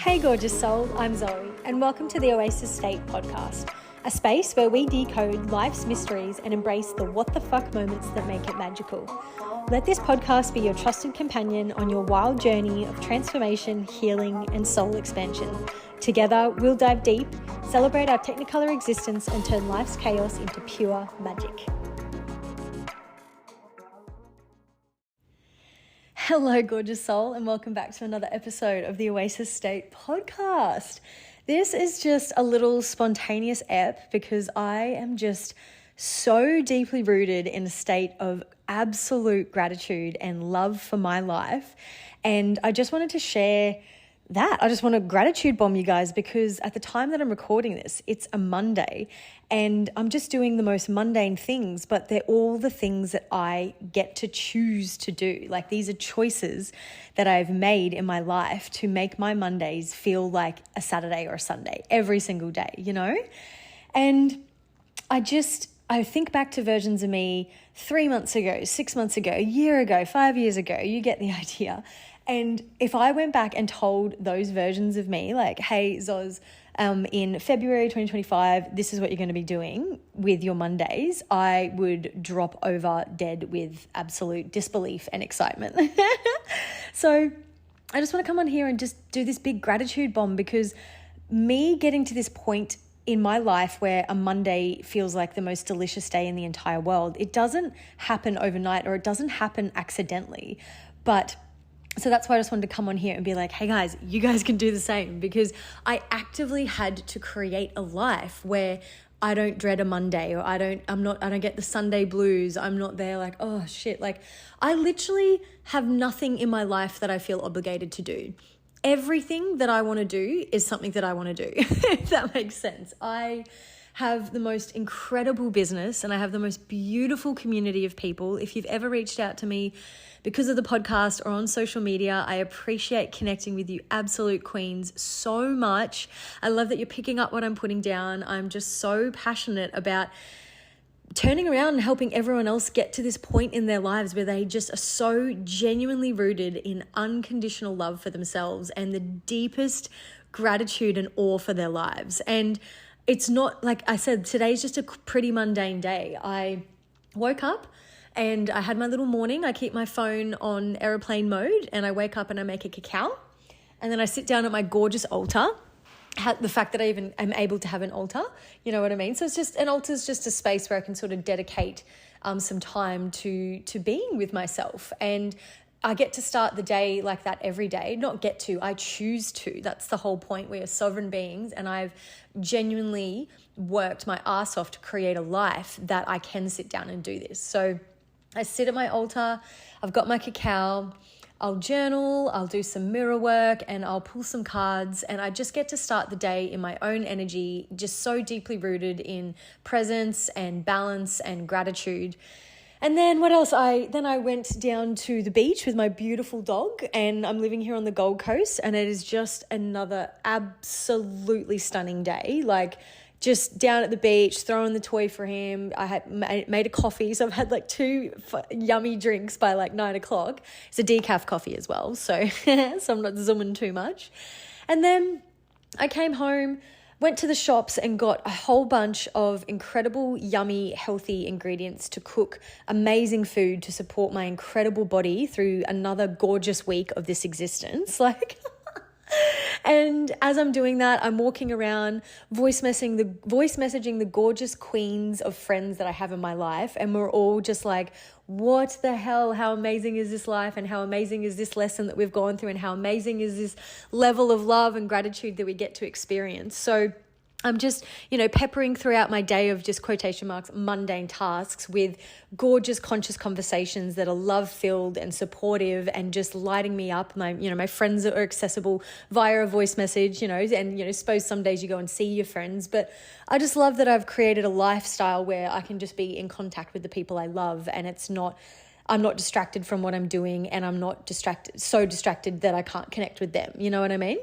Hey gorgeous soul, I'm Zoe and welcome to the Oasis State podcast, a space where we decode life's mysteries and embrace the what the fuck moments that make it magical. Let this podcast be your trusted companion on your wild journey of transformation, healing and soul expansion. Together, we'll dive deep, celebrate our technicolor existence and turn life's chaos into pure magic. Hello, gorgeous soul, and welcome back to another episode of the Oasis State podcast. This is just a little spontaneous ep because I am just so deeply rooted in a state of absolute gratitude and love for my life. And I just wanted to share that. I just want to gratitude bomb you guys because at the time that I'm recording this, it's a Monday and I'm just doing the most mundane things, but they're all the things that I get to choose to do. Like these are choices that I've made in my life to make my Mondays feel like a Saturday or a Sunday every single day, you know? And I think back to versions of me 3 months ago, 6 months ago, a year ago, 5 years ago, you get the idea. And if I went back and told those versions of me, like, hey, Zoz, in February 2025, this is what you're going to be doing with your Mondays, I would drop over dead with absolute disbelief and excitement. So I just want to come on here and just do this big gratitude bomb because me getting to this point in my life where a Monday feels like the most delicious day in the entire world, it doesn't happen overnight or it doesn't happen accidentally. So that's why I just wanted to come on here and be like, hey guys, you guys can do the same because I actively had to create a life where I don't dread a Monday or I don't get the Sunday blues. I'm not there like, oh shit. Like I literally have nothing in my life that I feel obligated to do. Everything that I want to do is something that I want to do, if that makes sense. I have the most incredible business and I have the most beautiful community of people. If you've ever reached out to me because of the podcast or on social media, I appreciate connecting with you absolute queens so much. I love that you're picking up what I'm putting down. I'm just so passionate about turning around and helping everyone else get to this point in their lives where they just are so genuinely rooted in unconditional love for themselves and the deepest gratitude and awe for their lives. And it's not, like I said, today's just a pretty mundane day. I woke up and I had my little morning. I keep my phone on airplane mode and I wake up and I make a cacao and then I sit down at my gorgeous altar. The fact that I even am able to have an altar, you know what I mean? So it's just, an altar is just a space where I can sort of dedicate some time to being with myself. And I get to start the day like that every day. Not get to, I choose to. That's the whole point. We are sovereign beings and I've genuinely worked my ass off to create a life that I can sit down and do this. So I sit at my altar, I've got my cacao, I'll journal, I'll do some mirror work and I'll pull some cards and I just get to start the day in my own energy, just so deeply rooted in presence and balance and gratitude. And then what else? I went down to the beach with my beautiful dog and I'm living here on the Gold Coast and it is just another absolutely stunning day. Like just down at the beach, throwing the toy for him. I had made a coffee. So I've had like 2 yummy drinks by like 9 o'clock. It's a decaf coffee as well. So, so I'm not zooming too much. And then I came home, went to the shops and got a whole bunch of incredible, yummy, healthy ingredients to cook amazing food to support my incredible body through another gorgeous week of this existence. Like, and as I'm doing that, I'm walking around voice messaging the gorgeous queens of friends that I have in my life. And we're all just like, what the hell? How amazing is this life? And how amazing is this lesson that we've gone through? And how amazing is this level of love and gratitude that we get to experience? So I'm just, peppering throughout my day of just quotation marks, mundane tasks with gorgeous conscious conversations that are love-filled and supportive and just lighting me up. My friends are accessible via a voice message, and, suppose some days you go and see your friends. But I just love that I've created a lifestyle where I can just be in contact with the people I love and I'm not distracted from what I'm doing and I'm not so distracted that I can't connect with them. You know what I mean?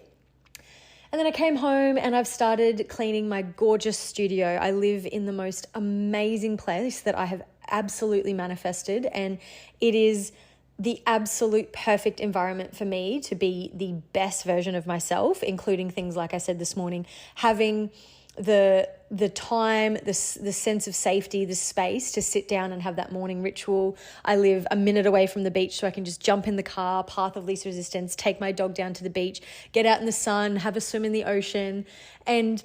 And then I came home and I've started cleaning my gorgeous studio. I live in the most amazing place that I have absolutely manifested. And it is the absolute perfect environment for me to be the best version of myself, including things like I said this morning, having the time, the sense of safety, the space to sit down and have that morning ritual. I live a minute away from the beach, so I can just jump in the car, path of least resistance, take my dog down to the beach, get out in the sun, have a swim in the ocean. And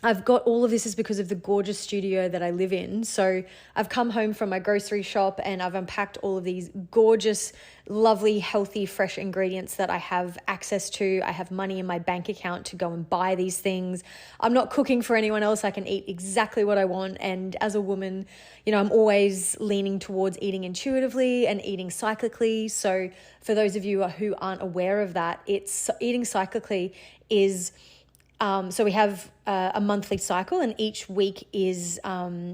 I've got all of this is because of the gorgeous studio that I live in. So I've come home from my grocery shop and I've unpacked all of these gorgeous, lovely, healthy, fresh ingredients that I have access to. I have money in my bank account to go and buy these things. I'm not cooking for anyone else. I can eat exactly what I want. And as a woman, I'm always leaning towards eating intuitively and eating cyclically. So for those of you who aren't aware of that, it's eating cyclically is... so we have a monthly cycle, and each week is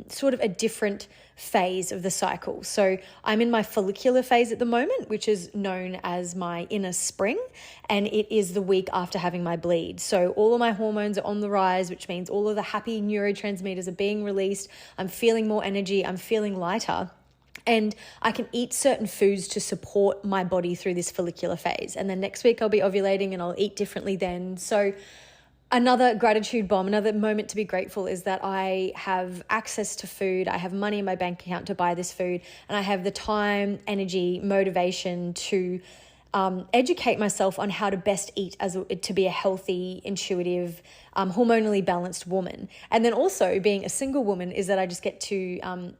sort of a different phase of the cycle. So I'm in my follicular phase at the moment, which is known as my inner spring, and it is the week after having my bleed. So all of my hormones are on the rise, which means all of the happy neurotransmitters are being released. I'm feeling more energy. I'm feeling lighter. And I can eat certain foods to support my body through this follicular phase. And then next week I'll be ovulating and I'll eat differently then. So another gratitude bomb, another moment to be grateful is that I have access to food. I have money in my bank account to buy this food, and I have the time, energy, motivation to educate myself on how to best eat to be a healthy, intuitive, hormonally balanced woman. And then also being a single woman is that I just get to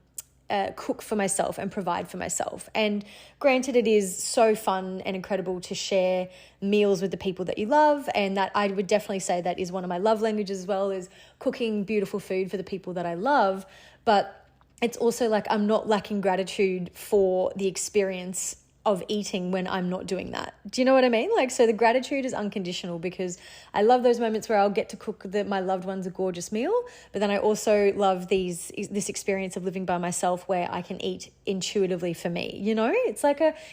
cook for myself and provide for myself. And granted, it is so fun and incredible to share meals with the people that you love, and that I would definitely say that is one of my love languages as well, is cooking beautiful food for the people that I love. But it's also like I'm not lacking gratitude for the experience of eating when I'm not doing that. Do you know what I mean? So the gratitude is unconditional, because I love those moments where I'll get to cook my loved ones a gorgeous meal, but then I also love this experience of living by myself where I can eat intuitively for me. It's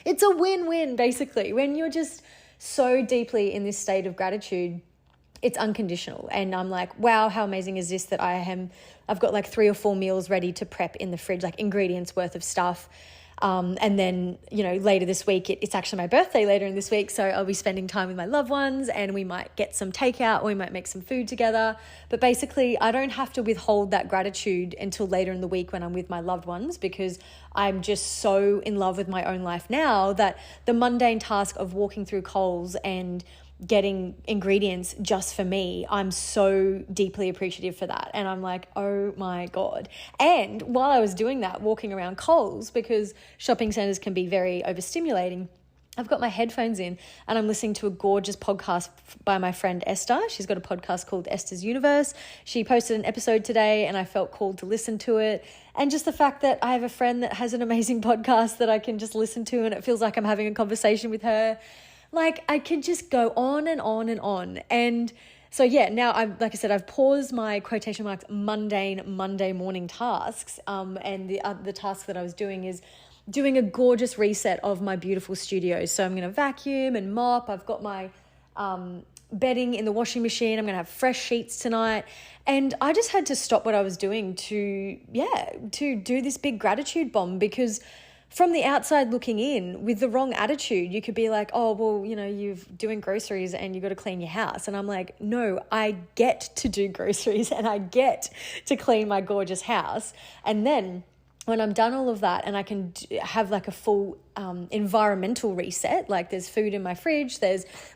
it's a win-win basically. When you're just so deeply in this state of gratitude, it's unconditional. And I'm like, wow, how amazing is this that I've got 3 or 4 meals ready to prep in the fridge, ingredients worth of stuff. And then, later this week, it's actually my birthday later in this week. So I'll be spending time with my loved ones, and we might get some takeout or we might make some food together. But basically, I don't have to withhold that gratitude until later in the week when I'm with my loved ones, because I'm just so in love with my own life now that the mundane task of walking through Coles and getting ingredients just for me, I'm so deeply appreciative for that. And I'm like, oh my God. And while I was doing that, walking around Coles, because shopping centers can be very overstimulating, I've got my headphones in and I'm listening to a gorgeous podcast by my friend Esther. She's got a podcast called Esther's Universe. She posted an episode today and I felt called to listen to it. And just the fact that I have a friend that has an amazing podcast that I can just listen to, and it feels like I'm having a conversation with her. I could just go on and on and on. And so, yeah, now I've paused my quotation marks mundane Monday morning tasks. And the task that I was doing is doing a gorgeous reset of my beautiful studio. So I'm going to vacuum and mop. I've got my bedding in the washing machine. I'm going to have fresh sheets tonight. And I just had to stop what I was doing to do this big gratitude bomb, because from the outside looking in, with the wrong attitude, you could be like, oh, well, you're doing groceries and you got to clean your house. And I'm like, no, I get to do groceries and I get to clean my gorgeous house. And then when I'm done all of that and I can have a full environmental reset, there's food in my fridge,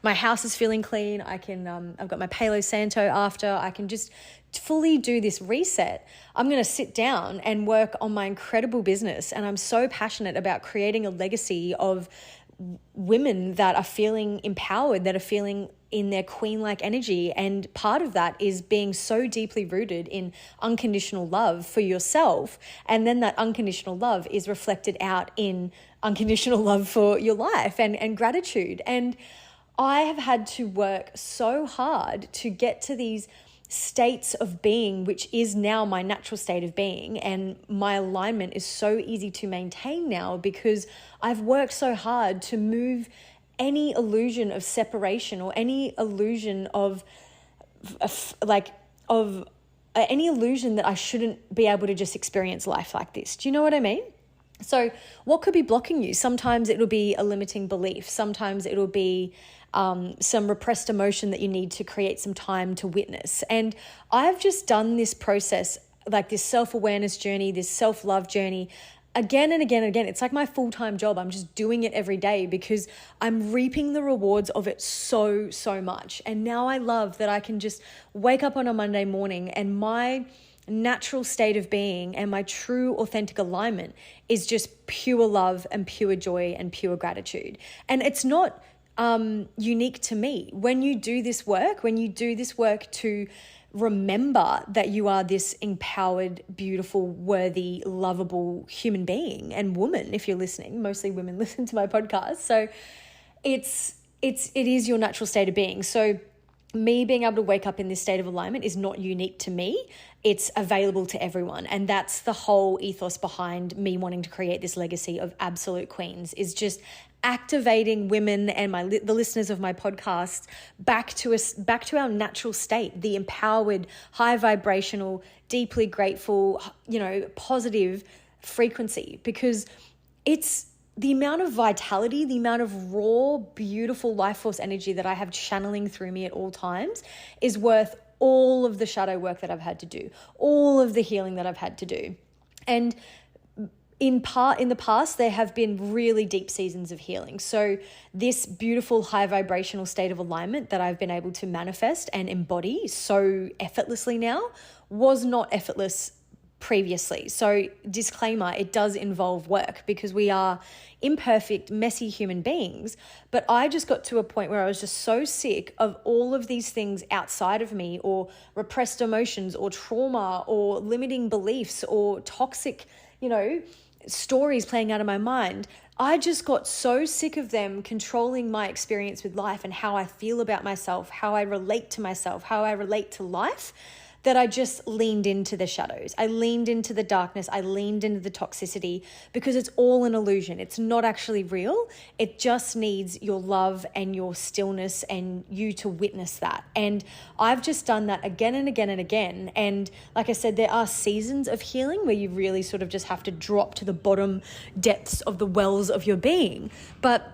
my house is feeling clean, I've got my Palo Santo after, I can just fully do this reset. I'm going to sit down and work on my incredible business. And I'm so passionate about creating a legacy of women that are feeling empowered, that are feeling in their queen-like energy. And part of that is being so deeply rooted in unconditional love for yourself. And then that unconditional love is reflected out in unconditional love for your life and gratitude. And I have had to work so hard to get to these states of being, which is now my natural state of being. And my alignment is so easy to maintain now because I've worked so hard to move any illusion of separation or any illusion of any illusion that I shouldn't be able to just experience life like this. Do you know what I mean? So what could be blocking you? Sometimes it'll be a limiting belief. Sometimes it'll be some repressed emotion that you need to create some time to witness. And I've just done this process, like this self-awareness journey, this self-love journey, again and again and again. It's like my full-time job. I'm just doing it every day because I'm reaping the rewards of it so, so much. And now I love that I can just wake up on a Monday morning and my natural state of being and my true authentic alignment is just pure love and pure joy and pure gratitude. And it's not unique to me. When you do this work to remember that you are this empowered, beautiful, worthy, lovable human being and woman, if you're listening, mostly women listen to my podcast. So it is your natural state of being. So me being able to wake up in this state of alignment is not unique to me. It's available to everyone. And that's the whole ethos behind me wanting to create this legacy of absolute queens, is just activating women and the listeners of my podcast back to our natural state, the empowered, high vibrational, deeply grateful, positive frequency, because it's the amount of vitality, the amount of raw, beautiful life force energy that I have channeling through me at all times is worth all of the shadow work that I've had to do, all of the healing that I've had to do. And in the past, there have been really deep seasons of healing. So this beautiful high vibrational state of alignment that I've been able to manifest and embody so effortlessly now was not effortless previously. So disclaimer, it does involve work because we are imperfect, messy human beings. But I just got to a point where I was just so sick of all of these things outside of me, or repressed emotions or trauma or limiting beliefs or toxic, stories playing out of my mind. I just got so sick of them controlling my experience with life and how I feel about myself, how I relate to myself, how I relate to life, that I just leaned into the shadows. I leaned into the darkness. I leaned into the toxicity because it's all an illusion. It's not actually real. It just needs your love and your stillness and you to witness that. And I've just done that again and again and again. And like I said, there are seasons of healing where you really sort of just have to drop to the bottom depths of the wells of your being. But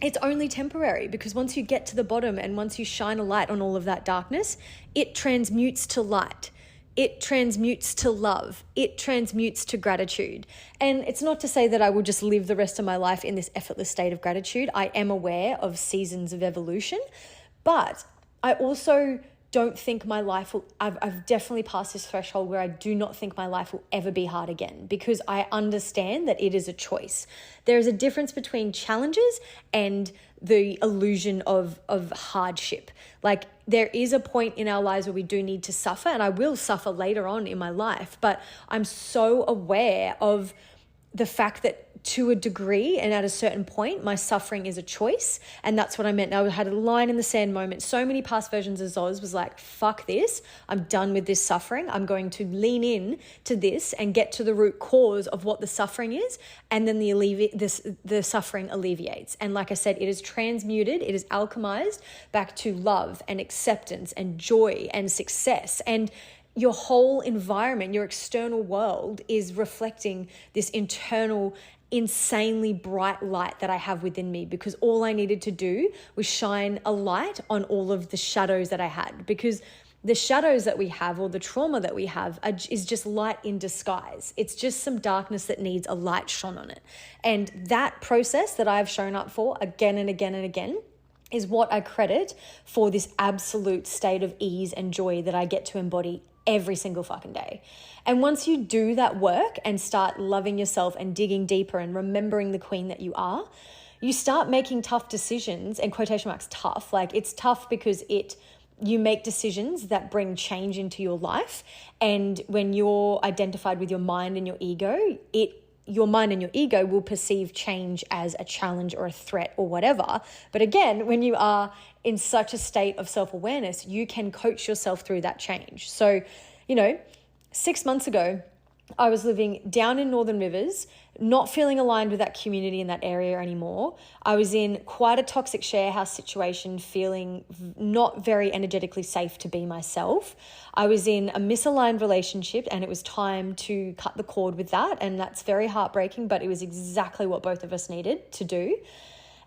it's only temporary, because once you get to the bottom and once you shine a light on all of that darkness, it transmutes to light. It transmutes to love. It transmutes to gratitude. And it's not to say that I will just live the rest of my life in this effortless state of gratitude. I am aware of seasons of evolution, but I also don't think my life will, I've definitely passed this threshold where I do not think my life will ever be hard again, because I understand that it is a choice. There is a difference between challenges and the illusion of hardship. Like, there is a point in our lives where we do need to suffer, and I will suffer later on in my life, but I'm so aware of the fact that to a degree and at a certain point, my suffering is a choice. And that's what I meant. I had a line in the sand moment. So many past versions of Zoz was like, fuck this. I'm done with this suffering. I'm going to lean in to this and get to the root cause of what the suffering is. And then the suffering alleviates. And like I said, it is transmuted. It is alchemized back to love and acceptance and joy and success. And your whole environment, your external world is reflecting this internal, insanely bright light that I have within me, because all I needed to do was shine a light on all of the shadows that I had, because the shadows that we have, or the trauma that we have, is just light in disguise. It's just some darkness that needs a light shone on it. And that process that I've shown up for again and again and again is what I credit for this absolute state of ease and joy that I get to embody every single fucking day. And once you do that work and start loving yourself and digging deeper and remembering the queen that you are, you start making tough decisions, and quotation marks tough. Like, it's tough because you make decisions that bring change into your life. And when you're identified with your mind and your ego, your mind and your ego will perceive change as a challenge or a threat or whatever. But again, when you are in such a state of self-awareness, you can coach yourself through that change. So, 6 months ago, I was living down in Northern Rivers, not feeling aligned with that community in that area anymore. I was in quite a toxic share house situation, feeling not very energetically safe to be myself. I was in a misaligned relationship, and it was time to cut the cord with that. And that's very heartbreaking, but it was exactly what both of us needed to do.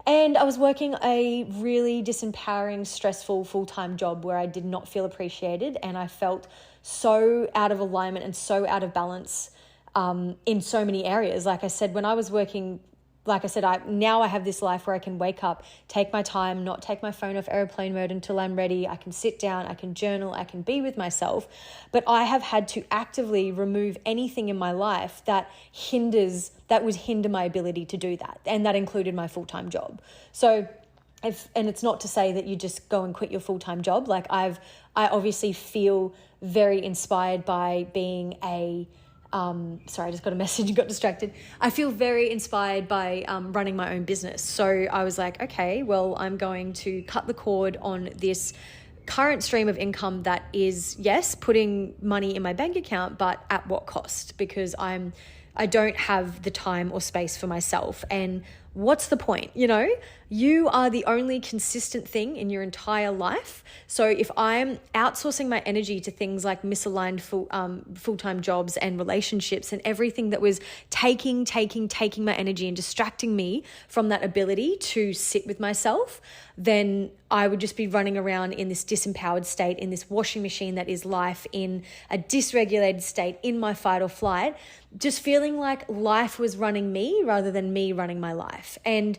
And I was working a really disempowering, stressful full-time job where I did not feel appreciated, and I felt so out of alignment and so out of balance in so many areas. Like I said, when I was working, like I said, now I have this life where I can wake up, take my time, not take my phone off airplane mode until I'm ready. I can sit down, I can journal, I can be with myself. But I have had to actively remove anything in my life that would hinder my ability to do that. And that included my full-time job. So and it's not to say that you just go and quit your full-time job. Like I obviously feel very inspired by being sorry, I just got a message and got distracted. I feel very inspired by running my own business. So I was like, okay, well, I'm going to cut the cord on this current stream of income that is, yes, putting money in my bank account, but at what cost? Because I don't have the time or space for myself. And what's the point? You are the only consistent thing in your entire life. So if I'm outsourcing my energy to things like misaligned full-time jobs and relationships and everything that was taking my energy and distracting me from that ability to sit with myself, then I would just be running around in this disempowered state, in this washing machine that is life, in a dysregulated state, in my fight or flight, just feeling like life was running me rather than me running my life. And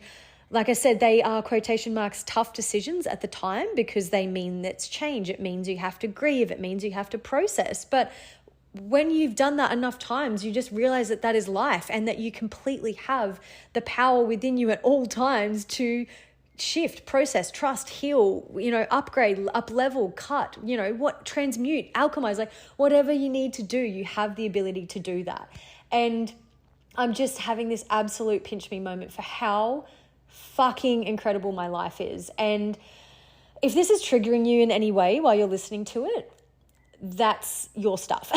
like I said, they are quotation marks tough decisions at the time because they mean that's change. It means you have to grieve. It means you have to process. But when you've done that enough times, you just realize that that is life and that you completely have the power within you at all times to shift, process, trust, heal, upgrade, up level, cut, transmute, alchemize, like whatever you need to do, you have the ability to do that. And I'm just having this absolute pinch me moment for how fucking incredible my life is. And if this is triggering you in any way while you're listening to it, that's your stuff.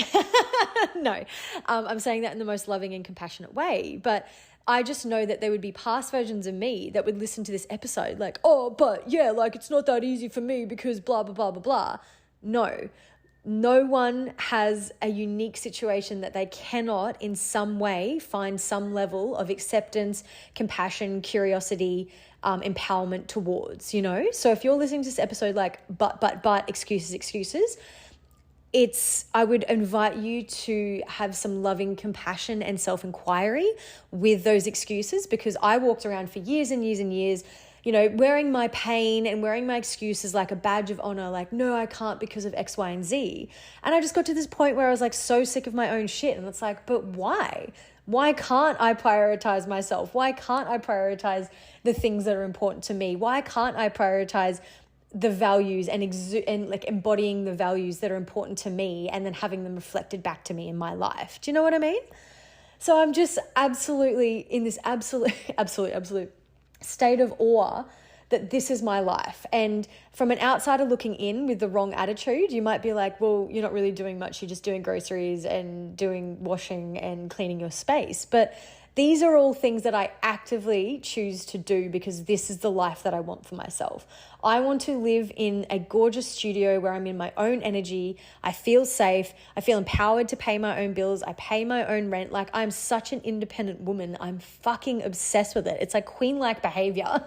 No, I'm saying that in the most loving and compassionate way. But I just know that there would be past versions of me that would listen to this episode like, oh, but yeah, like it's not that easy for me because blah, blah, blah, blah, blah. No one has a unique situation that they cannot in some way find some level of acceptance, compassion, curiosity, empowerment towards, So if you're listening to this episode like, but, excuses, I would invite you to have some loving compassion and self-inquiry with those excuses, because I walked around for years and years and years, wearing my pain and wearing my excuses like a badge of honor, like, no, I can't because of X, Y, and Z. And I just got to this point where I was like so sick of my own shit. And it's like, but why? Why can't I prioritize myself? Why can't I prioritize the things that are important to me? Why can't I prioritize the values and like embodying the values that are important to me and then having them reflected back to me in my life? Do you know what I mean? So I'm just absolutely in this absolute state of awe that this is my life. And from an outsider looking in with the wrong attitude, you might be like, well, you're not really doing much. You're just doing groceries and doing washing and cleaning your space. But these are all things that I actively choose to do because this is the life that I want for myself. I want to live in a gorgeous studio where I'm in my own energy. I feel safe. I feel empowered to pay my own bills. I pay my own rent. Like, I'm such an independent woman. I'm fucking obsessed with it. It's like queen-like behavior.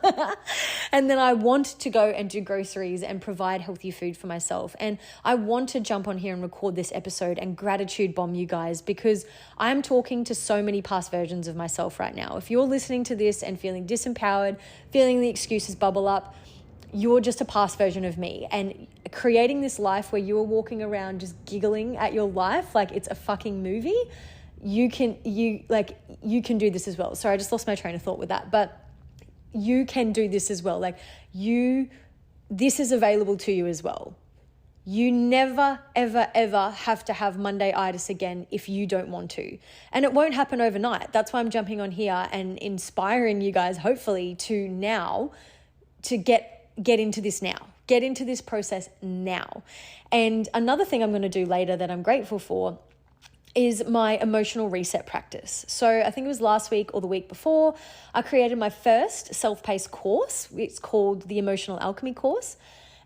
And then I want to go and do groceries and provide healthy food for myself. And I want to jump on here and record this episode and gratitude bomb you guys, because I'm talking to so many past versions of myself right now. If you're listening to this and feeling disempowered, feeling the excuses bubble up, you're just a past version of me. And creating this life where you are walking around just giggling at your life like it's a fucking movie, you can do this as well. Sorry, I just lost my train of thought with that. But you can do this as well. Like, this is available to you as well. You never, ever, ever have to have Mondayitis again if you don't want to. And it won't happen overnight. That's why I'm jumping on here and inspiring you guys, hopefully, to get into this now. Get into this process now. And another thing I'm going to do later that I'm grateful for is my emotional reset practice. So I think it was last week or the week before, I created my first self-paced course. It's called the Emotional Alchemy course.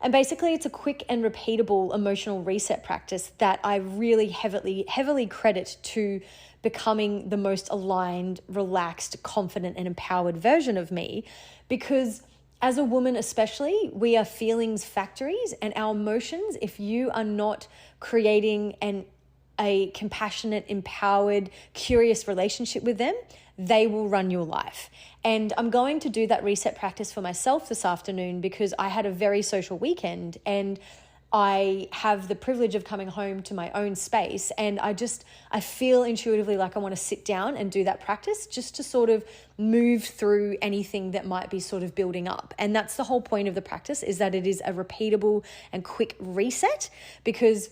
And basically it's a quick and repeatable emotional reset practice that I really heavily credit to becoming the most aligned, relaxed, confident, and empowered version of me. Because as a woman especially, we are feelings factories, and our emotions, if you are not creating a compassionate, empowered, curious relationship with them, they will run your life. And I'm going to do that reset practice for myself this afternoon because I had a very social weekend and I have the privilege of coming home to my own space, and I feel intuitively like I want to sit down and do that practice just to sort of move through anything that might be sort of building up. And that's the whole point of the practice, is that it is a repeatable and quick reset, because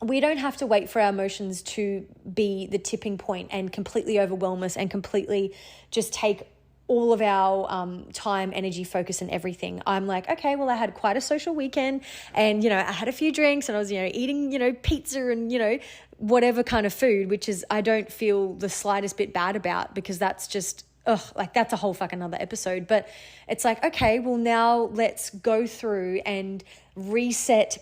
we don't have to wait for our emotions to be the tipping point and completely overwhelm us and completely just take all of our time, energy, focus, and everything. I'm like, okay, well, I had quite a social weekend and, I had a few drinks and I was, eating, pizza and, whatever kind of food, which is, I don't feel the slightest bit bad about, because that's just, that's a whole fucking other episode. But it's like, okay, well, now let's go through and reset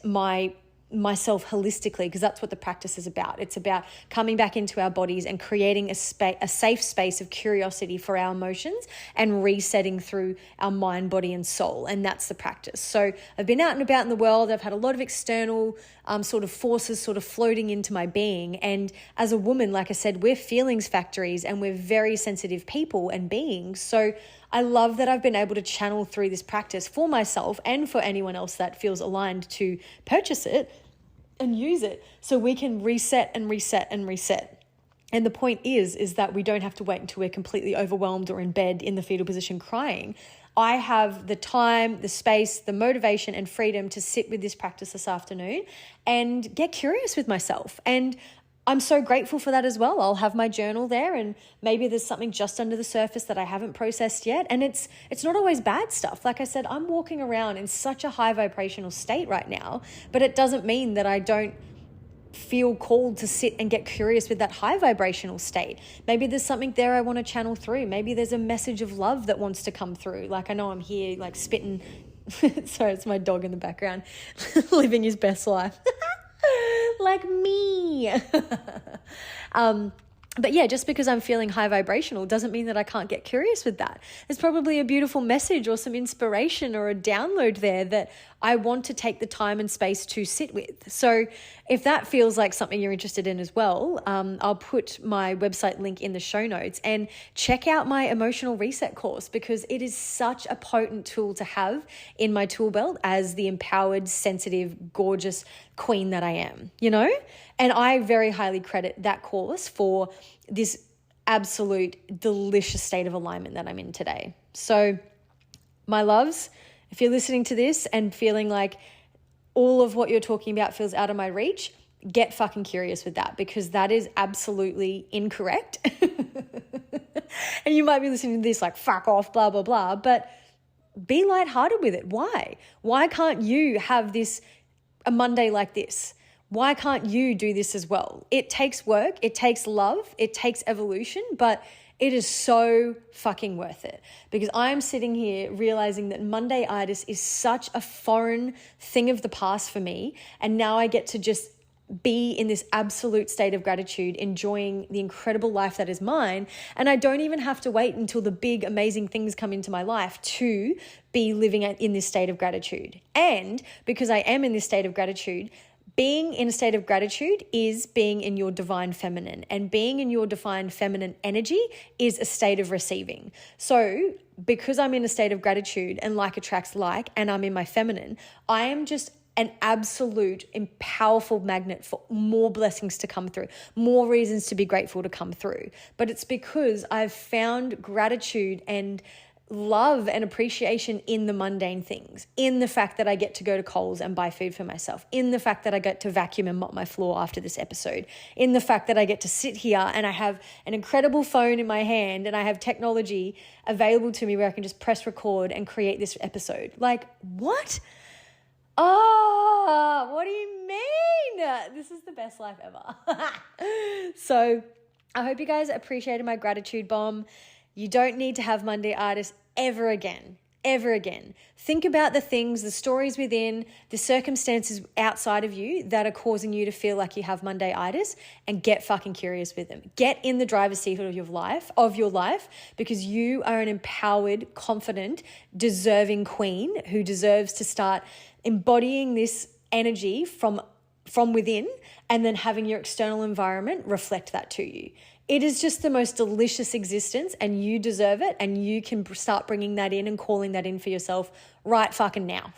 myself holistically, because that's what the practice is about. It's about coming back into our bodies and creating a safe space of curiosity for our emotions and resetting through our mind, body, and soul. And that's the practice. So I've been out and about in the world. I've had a lot of external sort of forces sort of floating into my being. And as a woman, like I said, we're feelings factories and we're very sensitive people and beings. So I love that I've been able to channel through this practice for myself and for anyone else that feels aligned to purchase it and use it, so we can reset and reset and reset. And the point is that we don't have to wait until we're completely overwhelmed or in bed in the fetal position crying. I have the time, the space, the motivation and freedom to sit with this practice this afternoon and get curious with myself. And I'm so grateful for that as well. I'll have my journal there, and maybe there's something just under the surface that I haven't processed yet. And it's not always bad stuff. Like I said, I'm walking around in such a high vibrational state right now, but it doesn't mean that I don't feel called to sit and get curious with that high vibrational state. Maybe there's something there I want to channel through. Maybe there's a message of love that wants to come through. Like I know I'm here like spitting. Sorry, it's my dog in the background living his best life. Like me. But yeah, just because I'm feeling high vibrational doesn't mean that I can't get curious with that. There's probably a beautiful message or some inspiration or a download there that I want to take the time and space to sit with. So if that feels like something you're interested in as well, I'll put my website link in the show notes, and check out my emotional reset course, because it is such a potent tool to have in my tool belt as the empowered, sensitive, gorgeous queen that I am, And I very highly credit that course for this absolute delicious state of alignment that I'm in today. So my loves, if you're listening to this and feeling like all of what you're talking about feels out of my reach, get fucking curious with that, because that is absolutely incorrect. And you might be listening to this like, fuck off, blah, blah, blah, but be lighthearted with it. Why? Why can't you have a Monday like this? Why can't you do this as well? It takes work, it takes love, it takes evolution, but it is so fucking worth it, because I'm sitting here realizing that Mondayitis is such a foreign thing of the past for me. And now I get to just be in this absolute state of gratitude, enjoying the incredible life that is mine. And I don't even have to wait until the big, amazing things come into my life to be living in this state of gratitude. And because I am in this state of gratitude, being in a state of gratitude is being in your divine feminine, and being in your divine feminine energy is a state of receiving. So because I'm in a state of gratitude and like attracts like, and I'm in my feminine, I am just an absolute and powerful magnet for more blessings to come through, more reasons to be grateful to come through. But it's because I've found gratitude and love and appreciation in the mundane things, in the fact that I get to go to Coles and buy food for myself, in the fact that I get to vacuum and mop my floor after this episode, in the fact that I get to sit here and I have an incredible phone in my hand and I have technology available to me where I can just press record and create this episode. Like, what? Oh, what do you mean? This is the best life ever. So I hope you guys appreciated my gratitude bomb. You don't need to have Mondayitis ever again. Ever again. Think about the things, the stories within, the circumstances outside of you that are causing you to feel like you have Mondayitis, and get fucking curious with them. Get in the driver's seat of your life, because you are an empowered, confident, deserving queen who deserves to start embodying this energy from within, and then having your external environment reflect that to you. It is just the most delicious existence, and you deserve it, and you can start bringing that in and calling that in for yourself right fucking now.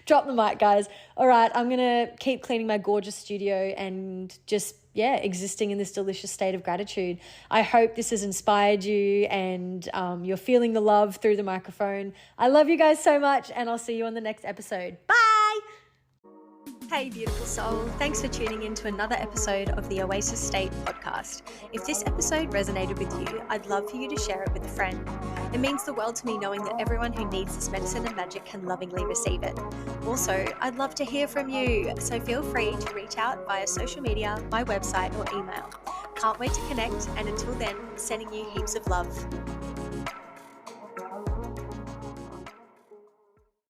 Drop the mic, guys. All right, I'm going to keep cleaning my gorgeous studio and just, existing in this delicious state of gratitude. I hope this has inspired you, and you're feeling the love through the microphone. I love you guys so much, and I'll see you on the next episode. Bye! Hey, beautiful soul. Thanks for tuning in to another episode of the Oasis State podcast. If this episode resonated with you, I'd love for you to share it with a friend. It means the world to me knowing that everyone who needs this medicine and magic can lovingly receive it. Also, I'd love to hear from you, so feel free to reach out via social media, my website, or email. Can't wait to connect, and until then, sending you heaps of love.